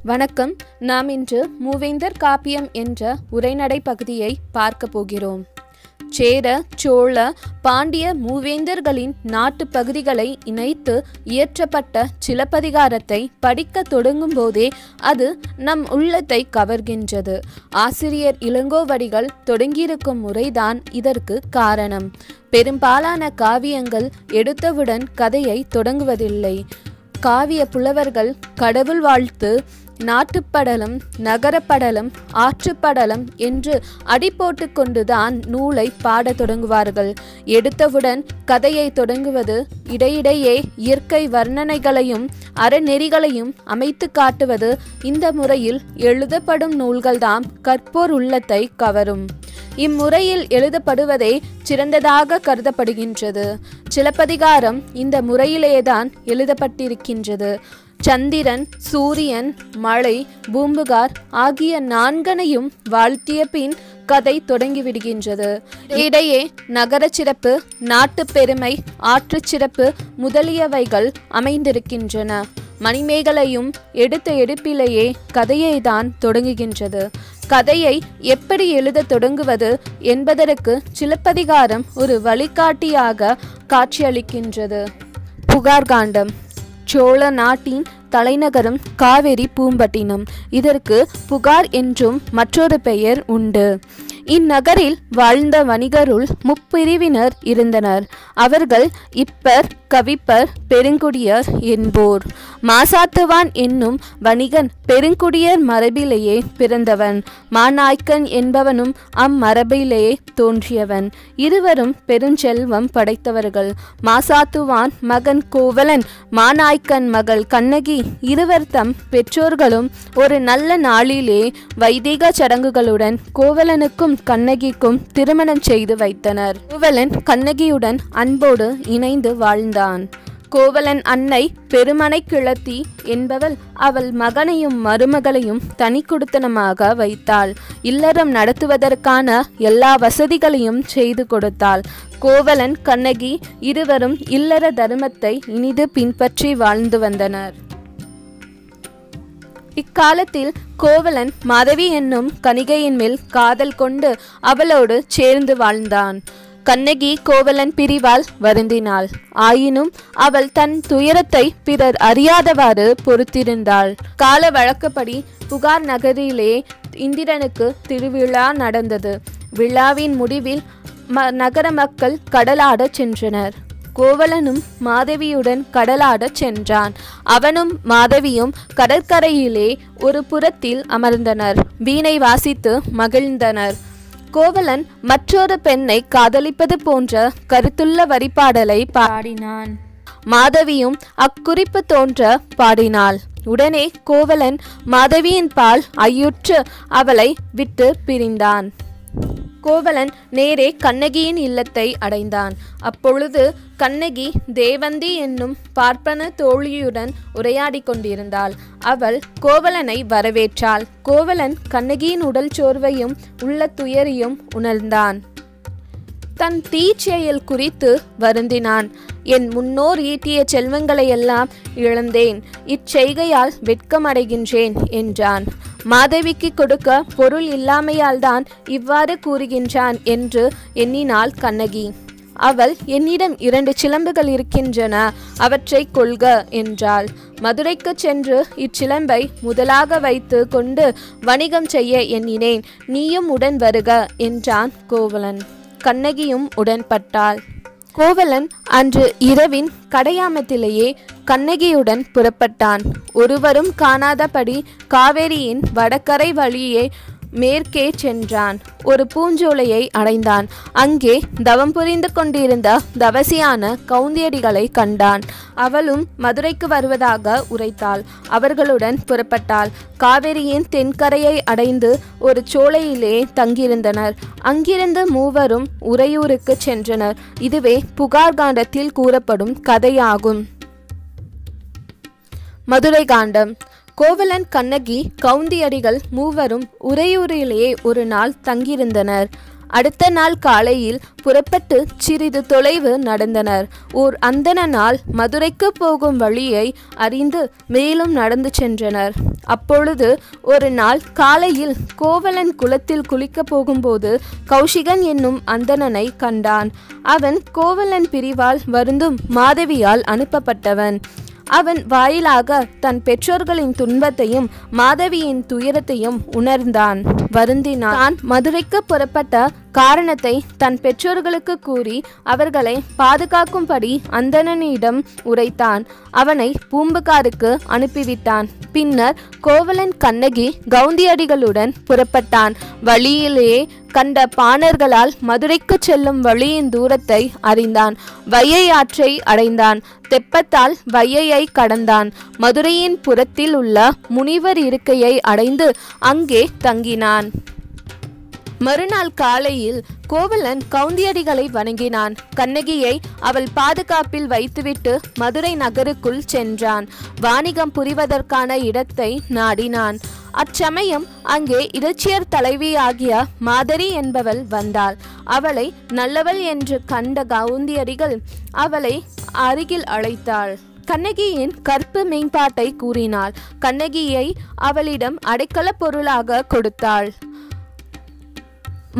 வணக்கம். நாம் இன்று மூவேந்தர் காப்பியம் என்ற உரைநடை பகுதியை பார்க்க போகிறோம். சேர, சோழ, பாண்டிய மூவேந்தர்களின் நாட்டு பகுதிகளை இணைத்து இயற்றப்பட்ட சிலப்பதிகாரத்தை படிக்க தொடங்கும் போதே அது நம் உள்ளத்தை கவர்கின்றது. ஆசிரியர் இளங்கோவடிகள் தொடங்கியிருக்கும் முறைதான் இதற்கு காரணம். பெரும்பாலான காவியங்கள் எடுத்தவுடன் கதையை தொடங்குவதில்லை. காவிய புலவர்கள் கடவுள் வாழ்த்து, நாட்டுப்படலம், நகரப்படலம், ஆற்றுப்படலம் என்று அடி போட்டு கொண்டுதான் நூலை பாடத் தொடங்குவார்கள். எடுத்தவுடன் கதையை தொடங்குவது, இடையிடையே இயற்கை வர்ணனைகளையும் அறநெறிகளையும் அமைத்து காட்டுவது, இந்த முறையில் எழுதப்படும் நூல்கள்தாம் கற்போர் உள்ளத்தை கவரும். இம்முறையில் எழுதப்படுவதே சிறந்ததாக கருதப்படுகின்றது. சிலப்பதிகாரம் இந்த முறையிலேதான் எழுதப்பட்டிருக்கின்றது. சந்திரன், சூரியன், மழை, பூம்புகார் ஆகிய நான்கனையும் வாழ்த்திய பின் கதை தொடங்கிவிடுகின்றது. இடையே நகர சிறப்பு, நாட்டு பெருமை, ஆற்றுச் சிறப்பு முதலியவைகள் அமைந்திருக்கின்றன. மணிமேகலையும் எடுத்த எடுப்பிலேயே கதையை தான் தொடங்குகின்றது. கதையை எப்படி எழுத தொடங்குவது என்பதற்கு சிலப்பதிகாரம் ஒரு வழிகாட்டியாக காட்சியளிக்கின்றது. புகார் காண்டம். சோழ நாட்டின் தலைநகரம் காவேரி பூம்பட்டினம். இதற்கு புகார் என்றும் மற்றொரு பெயர் உண்டு. இந்நகரில் வாழ்ந்த வணிகருள் முப்பிரிவினர் இருந்தனர். அவர்கள் இப்பர், கவிப்பர், பெருங்குடியர் என்போர். மாசாத்துவான் என்னும் வணிகன் பெருங்குடியர் மரபிலேயே பிறந்தவன். மாநாய்க்கன் என்பவனும் அம்மரபிலேயே தோன்றியவன். இருவரும் பெருஞ்செல்வம் படைத்தவர்கள். மாசாத்துவான் மகன் கோவலன், மாநாய்க்கன் மகள் கண்ணகி இருவர் தம் பெற்றோர்களும் ஒரு நல்ல நாளிலே வைதிக சடங்குகளுடன் கோவலனுக்கும் கண்ணகிக்கும் திருமணம் செய்து வைத்தனர். கோவலன் கண்ணகியுடன் அன்போடு இணைந்து வாழ்ந்தான். கோவலன் அன்னை பெருமனை கிழத்தி என்பவள் அவள் மகனையும் மருமகளையும் தனி குடித்தனமாக வைத்தாள். இல்லறம் நடத்துவதற்கான எல்லா வசதிகளையும் செய்து கொடுத்தாள். கோவலன் கண்ணகி இருவரும் இல்லற தர்மத்தை இனிது பின்பற்றி வாழ்ந்து வந்தனர். இக்காலத்தில் கோவலன் மாதவி என்னும் கணிகையின் மேல் காதல் கொண்டு அவளோடு சேர்ந்து வாழ்ந்தான். கண்ணகி கோவலன் பிரிவால் வருந்தினாள். ஆயினும் அவள் தன் துயரத்தை பிறர் அறியாதவாறு பொறுத்திருந்தாள். கால வழக்கப்படி புகார் நகரிலே இந்திரனுக்கு திருவிழா நடந்தது. விழாவின் முடிவில் நகர மக்கள் கடலாடச் சென்றனர். கோவலனும் மாதவியுடன் கடலாடச் சென்றான். அவனும் மாதவியும் கடற்கரையிலே ஒரு புறத்தில் அமர்ந்தனர். வீணை வாசித்து மகிழ்ந்தனர். கோவலன் மற்றொரு பெண்ணை காதலிப்பது போன்ற கருத்துள்ள வரிபாடலை பாடினான். மாதவியும் அக்குறிப்பு தோன்ற பாடினாள். உடனே கோவலன் மாதவியின் பால் ஐயுற்று அவளை விட்டு பிரிந்தான். கோவலன் நேரே கண்ணகியின் இல்லத்தை அடைந்தான். அப்பொழுது கண்ணகி தேவந்தி என்னும் பார்ப்பன தோழியுடன் உரையாடி கொண்டிருந்தாள். அவள் கோவலனை வரவேற்றாள். கோவலன் கண்ணகியின் உடல் சோர்வையும் உள்ள துயரையும் உணர்ந்தான். தன் தீச்செயல் குறித்து வருந்தினான். என் முன்னோர் ஈட்டிய செல்வங்களையெல்லாம் இழந்தேன். இச்செய்கையால் வெட்கமடைகின்றேன் என்றான். மாதவிக்கு கொடுக்க பொருள் இல்லாமையால் தான் இவ்வாறு கூறுகின்றான் என்று எண்ணினாள் கண்ணகி. அவள், என்னிடம் 2 சிலம்புகள் இருக்கின்றன, அவற்றை கொள்க என்றாள். மதுரைக்கு சென்று இச்சிலம்பை முதலாக வைத்து கொண்டு வணிகம் செய்ய எண்ணினேன். நீயும் உடன் வருக என்றான் கோவலன். கண்ணகியும் உடன்பட்டாள். கோவலன் அன்று இரவின் கடையாமத்திலேயே கண்ணகியுடன் புறப்பட்டான். ஒருவரும் காணாதபடி காவேரியின் வடகரை வழியே மேற்கே சென்றான். ஒரு பூஞ்சோலையை அடைந்தான். அங்கே தவம் புரிந்து கொண்டிருந்த தவசியான கவுந்தியடிகளை கண்டான். அவளும் மதுரைக்கு வருவதாக உரைத்தாள். அவர்களுடன் புறப்பட்டாள். காவேரியின் தென்கரையை அடைந்து ஒரு சோலையிலே தங்கியிருந்தனர். அங்கிருந்து மூவரும் உறையூருக்கு சென்றனர். இதுவே புகார் காண்டத்தில் கூறப்படும் கதையாகும். மதுரை காண்டம். கோவலன், கண்ணகி, கவுந்தியடிகள் மூவரும் உறையூரிலேயே ஒரு நாள் தங்கியிருந்தனர். அடுத்த நாள் காலையில் புறப்பட்டு சிறிது தொலைவு நடந்தனர். ஓர் அந்தணனால் மதுரைக்கு போகும் வழியை அறிந்து மேலும் நடந்து சென்றனர். அப்பொழுது ஒரு நாள் காலையில் கோவலன் குளத்தில் குளிக்கப் போகும்போது கௌஷிகன் என்னும் அந்தணனை கண்டான். அவன் கோவலன் பிரிவால் வருந்தும் மாதவியால் அனுப்பப்பட்டவன். அவன் வாயிலாக தன் பெற்றோர்களின் துன்பத்தையும் மாதவியின் துயரத்தையும் உணர்ந்தான், வருந்தினான். தான் மதுரைக்கு புறப்பட்ட காரணத்தை தன் பெற்றோர்களுக்கு கூறி அவர்களை பாதுகாக்கும்படி அந்தணனிடம் உரைத்தான். அவனை பூம்புகாருக்கு அனுப்பிவிட்டான். பின்னர் கோவலன் கண்ணகி கவுந்தியடிகளுடன் புறப்பட்டான். வழியிலேயே கண்ட பாணர்களால் மதுரைக்கு செல்லும் வழியின் தூரத்தை அறிந்தான். வையை ஆற்றை அடைந்தான். தெப்பத்தால் வையையை கடந்தான். மதுரையின் புறத்தில் உள்ள முனிவர் இருக்கையை அடைந்து அங்கே தங்கினான். மறுநாள் காலையில் கோவலன் கவுந்தியடிகளை வணங்கினான். கண்ணகியை அவள் பாதுகாப்பில் வைத்துவிட்டு மதுரை நகருக்குள் சென்றான். வாணிகம் புரிவதற்கான இடத்தை நாடினான். அச்சமயம் அங்கே இறைச்சியர் தலைவியாகிய மாதரி என்பவள் வந்தாள். அவளை நல்லவள் என்று கண்ட கவுந்தியடிகள் அவளை அருகில் அழைத்தாள். கண்ணகியின் கற்பு மேம்பாட்டை கூறினாள். கண்ணகியை அவளிடம் அடைக்கல பொருளாக கொடுத்தாள்.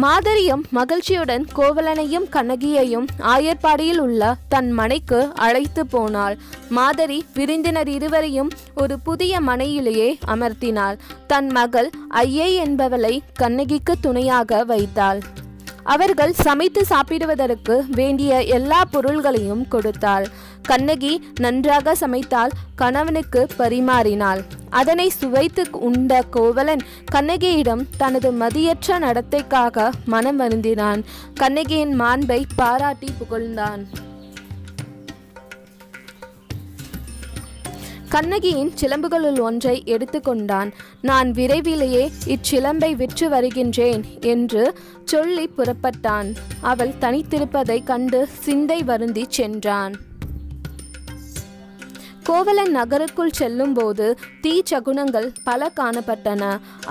மாதரியும் மகிழ்ச்சியுடன் கோவலனையும் கண்ணகியையும் ஆயர்பாடியில் உள்ள தன் மனைக்கு அழைத்து போனாள். மாதரி விருந்தினர் இருவரையும் ஒரு புதிய மனையிலேயே அமர்த்தினாள். தன் மகள் ஐயை என்பவளை கண்ணகிக்கு துணையாக வைத்தாள். அவர்கள் சமைத்து சாப்பிடுவதற்கு வேண்டிய எல்லா பொருள்களையும் கொடுத்தாள். கண்ணகி நன்றாக சமைத்தால் கணவனுக்கு பரிமாறினாள். அதனை சுவைத்து உண்ட கோவலன் கண்ணகியிடம் தனது மதியற்ற நடத்தைக்காக மனம் வருந்தினான். கண்ணகியின் மாண்பை பாராட்டி புகழ்ந்தான். கண்ணகியின் சிலம்புகளுள் ஒன்றை எடுத்துக்கொண்டான். நான் விரைவிலேயே இச்சிலம்பை விற்று வருகின்றேன் என்று சொல்லி புறப்பட்டான். அவள் தனித்திருப்பதை கண்டு சிந்தை வருந்தி சென்றான். கோவலன் நகருக்குள் செல்லும்போது தீச்சகுனங்கள் பல காணப்பட்டன.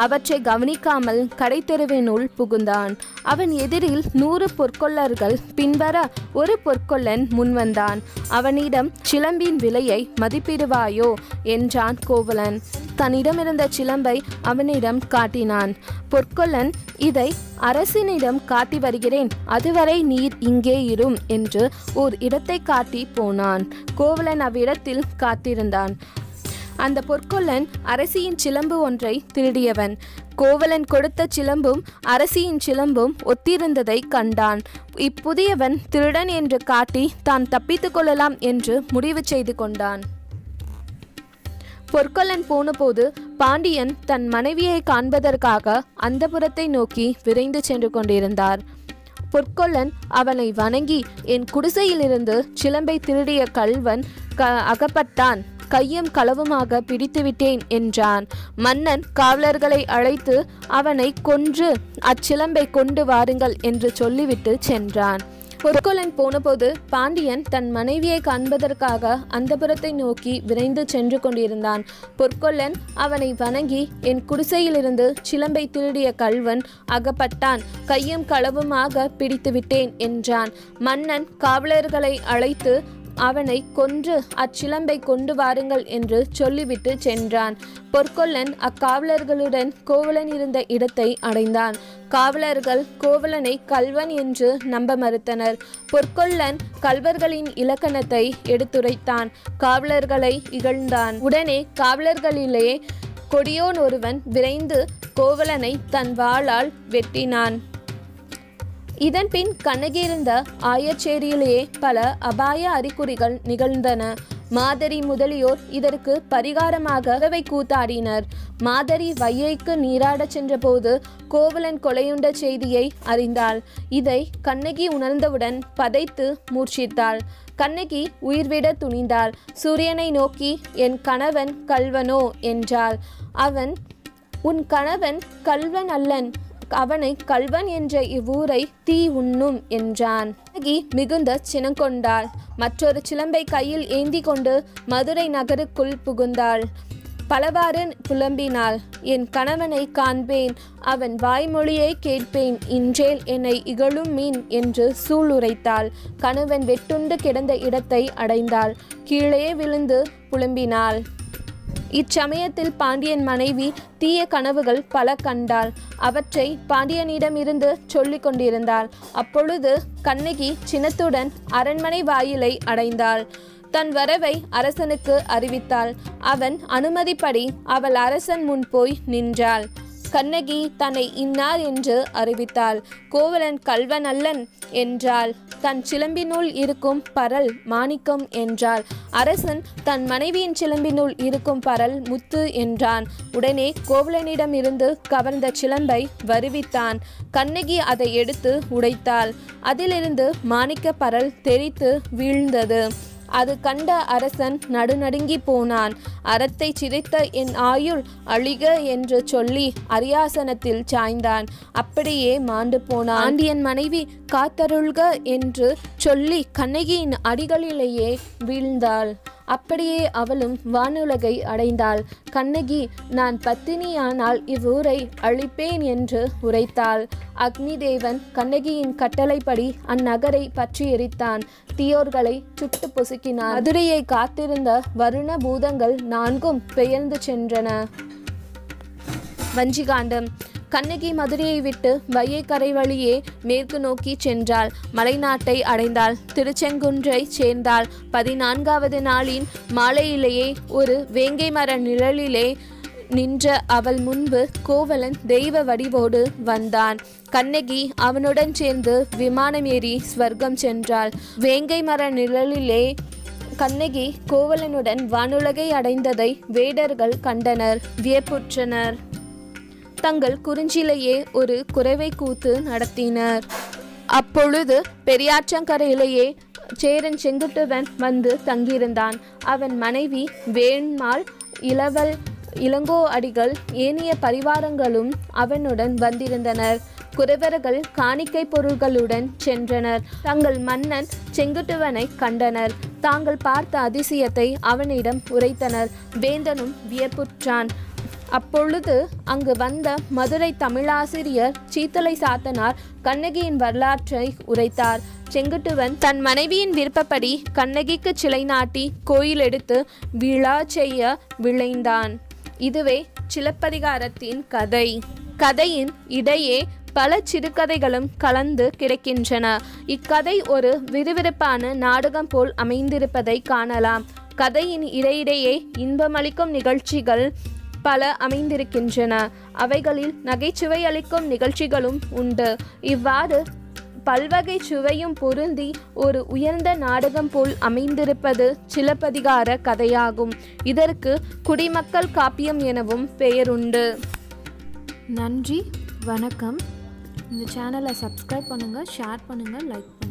அவற்றை கவனிக்காமல் கடைத்தெருவினுள் புகுந்தான். அவன் எதிரில் 100 பொற்கொள்ளர்கள் பின்வர ஒரு பொற்கொள்ளன் முன்வந்தான். அவனிடம் சிலம்பின் விலையை மதிப்பிடுவாயோ என்றான் கோவலன். தன்னிடமிருந்த சிலம்பை அவனிடம் காட்டினான். பொற்கொள்ளன், இதை அரசினிடம் காட்டி வருகிறேன், அதுவரை நீர் இங்கே இரும் என்று ஓர் இடத்தை காட்டி போனான். கோவலன் அவ்விடத்தில் காத்திருந்தான். அந்த பொற்கொள்ளன் அரசியின் சிலம்பு ஒன்றை திருடியவன். கோவலன் கொடுத்த சிலம்பும் அரசியின் சிலம்பும் ஒத்திருந்ததை கண்டான். இப்புதியவன் திருடன் என்று காட்டி தான் தப்பித்து கொள்ளலாம் என்று முடிவு செய்து கொண்டான். பொற்கொள்ளன் போனபோது பாண்டியன் தன் மனைவியை காண்பதற்காக அந்தப்புரத்தை நோக்கி விரைந்து சென்று கொண்டிருந்தார். பொற்கொள்ளன் அவனை வணங்கி, என் குடிசையிலிருந்து சிலம்பை திருடிய கள்வன் அகப்பட்டான், கையும் களவுமாக பிடித்துவிட்டேன் என்றான். மன்னன் காவலர்களை அழைத்து அவனை கொன்று அச்சிலம்பை கொண்டு வாருங்கள் என்று சொல்லிவிட்டு சென்றான். பொற்கொள்ளன் போனபோது பாண்டியன் தன் மனைவியை காண்பதற்காக அந்தப்புரத்தை நோக்கி விரைந்து சென்று கொண்டிருந்தான். பொற்கொள்ளன் அவனை வணங்கி, என் குடிசையிலிருந்து சிலம்பை திருடிய கள்வன் அகப்பட்டான், கையும் களவுமாக பிடித்துவிட்டேன் என்றான். மன்னன் காவலர்களை அழைத்து அவனை கொன்று அச்சிலம்பை கொண்டு வாருங்கள் என்று சொல்லிவிட்டு சென்றான். பொற்கொள்ளன் அக்காவலர்களுடன் கோவலன் இருந்த இடத்தை அடைந்தான். காவலர்கள் கோவலனை கள்வன் என்று நம்ப மறுத்தனர். பொற்கொள்ளன் கள்வர்களின் இலக்கணத்தை எடுத்துரைத்தான். காவலர்களை இகழ்ந்தான். உடனே காவலர்களிலே கொடியோன் ஒருவன் விரைந்து கோவலனை தன் வாளால் வெட்டினான். இதன்பின் கண்ணகி இருந்த ஆயச்சேரியிலேயே பல அபாய அறிகுறிகள் நிகழ்ந்தன. மாதரி முதலியோர் இதற்கு பரிகாரமாக கூத்தாடினர். மாதரி வையைக்கு நீராடச் சென்றபோது கோவலன் கொலையுண்ட செய்தியை அறிந்தாள். இதை கண்ணகி உணர்ந்தவுடன் பதைத்து மூர்ச்சித்தாள். கண்ணகி உயிர்விட துணிந்தாள். சூரியனை நோக்கி, என் கணவன் கள்வனோ என்றாள். அவன், உன் கணவன் கள்வன் அல்லன், அவனை கள்வன் என்ற இவ்வூரை தீ உண்ணும் என்றான். கண்ணகி மிகுந்த சினங்கொண்டாள். மற்றொரு சிலம்பை கையில் ஏந்தி கொண்டு மதுரை நகருக்குள் புகுந்தாள். பலவாறு புலம்பினாள். என் கணவனை காண்பேன், அவன் வாய்மொழியை கேட்பேன், இன்றேல் என்னை இகழும் மீன் என்று சூளுரைத்தாள். கணவன் வெட்டுண்டு கிடந்த இடத்தை அடைந்தாள். கீழே விழுந்து புலம்பினாள். இச்சமயத்தில் பாண்டியன் மனைவி தீய கனவுகள் பல கண்டாள். அவற்றை பாண்டியனிடமிருந்து சொல்லிக் கொண்டிருந்தாள். அப்பொழுது கண்ணகி சினத்துடன் அரண்மனை வாயிலை அடைந்தாள். தன் வரவை அரசனுக்கு அறிவித்தாள். அவன் அனுமதிப்படி அவள் அரசன் முன் போய் நின்றாள். கண்ணகி தன்னை இன்னார் என்று அறிவித்தாள். கோவலன் கள்வன் அல்லன் என்றாள். தன் சிலம்பினுள் இருக்கும் பரல் மாணிக்கம் என்றாள். அரசன் தன் மனைவியின் சிலம்பினுள் இருக்கும் பரல் முத்து என்றான். உடனே கோவலனிடமிருந்து கவர்ந்த சிலம்பை வருவித்தான். கண்ணகி அதை எடுத்து உடைத்தாள். அதிலிருந்து மாணிக்க பரல் தெரித்து வீழ்ந்தது. அது கண்ட அரசன் நடுநடுங்கி போனான். அறத்தை சிதைத்த என் ஆயுள் அழிக என்று சொல்லி அரியாசனத்தில் சாய்ந்தான். அப்படியே மாண்டு போனான். பாண்டியன் மனைவி காத்தருள்க என்று சொல்லி கண்ணகியின் அடிகளிலேயே வீழ்ந்தாள். அப்படியே அவளும் வானுலகை அடைந்தாள். கண்ணகி, நான் பத்தினியானால் இவ்வூரை அழிப்பேன் என்று உரைத்தாள். அக்னி தேவன் கண்ணகியின் கட்டளைப்படி அந்நகரை பற்றி எரித்தான். தீயோர்களை சுட்டு பொசுக்கினான். மதுரையை காத்திருந்த வருண பூதங்கள் 4 பெயர்ந்து சென்றன. வஞ்சிகாண்டம். கண்ணகி மதுரையை விட்டு வையைக்கரை வழியே மேற்கு நோக்கி சென்றாள். மலைநாட்டை அடைந்தாள். திருச்செங்குன்றை சேர்ந்தாள். 14வது நாளின் மாலையிலேயே ஒரு வேங்கை மர நிழலிலே நின்ற அவள் முன்பு கோவலன் தெய்வ வடிவோடு வந்தான். கண்ணகி அவனுடன் சேர்ந்து விமானம் ஏறி ஸ்வர்க்கம் சென்றாள். வேங்கை மர நிழலிலே கண்ணகி கோவலனுடன் வானுலகை அடைந்ததை வேடர்கள் கண்டனர், வியப்புற்றனர். தங்கள் குறிஞ்சிலேயே ஒரு குரவை கூத்து நடத்தினர். அப்பொழுது பெரியாற்றங்கரையிலேயே சேரன் செங்குட்டுவன் வந்து தங்கியிருந்தான். அவன் மனைவி வேண்மாள், இளவல், இளங்கோ அடிகள் ஏனைய பரிவாரங்களும் அவனுடன் வந்திருந்தனர். குறவர்கள் காணிக்கை பொருள்களுடன் சென்றனர். தங்கள் மன்னன் செங்குட்டுவனை கண்டனர். தாங்கள் பார்த்த அதிசயத்தை அவனிடம் உரைத்தனர். வேந்தனும் வியப்புற்றான். அப்பொழுது அங்கு வந்த மதுரை தமிழாசிரியர் சீத்தலை சாத்தனார் கண்ணகியின் வரலாற்றை உரைத்தார். செங்குட்டுவன் தன் மனைவியின் விருப்பப்படி கண்ணகிக்கு சிலை நாட்டி கோயில் எடுத்து விழா செய்ய விளைந்தான். இதுவே சிலப்பதிகாரத்தின் கதை. கதையின் இடையே பல சிறுகதைகளும் கலந்து கிடைக்கின்றன. இக்கதை ஒரு விறுவிறுப்பான நாடகம் போல் அமைந்திருப்பதை காணலாம். கதையின் இடையிடையே இன்பமளிக்கும் நிகழ்ச்சிகள் பல அமைந்திருக்கின்றன. அவைகளில் நகைச்சுவை அளிக்கும் நிகழ்ச்சிகளும் உண்டு. இவ்வாறு பல்வகை சுவையும் பொருந்தி ஒரு உயர்ந்த நாடகம் போல் அமைந்திருப்பது சிலப்பதிகார கதையாகும். இதற்கு குடிமக்கள் காப்பியம் எனவும் பெயருண்டு. நன்றி, வணக்கம். இந்த சேனலை சப்ஸ்கிரைப் பண்ணுங்கள், ஷேர் பண்ணுங்கள், லைக் பண்ணுங்கள்.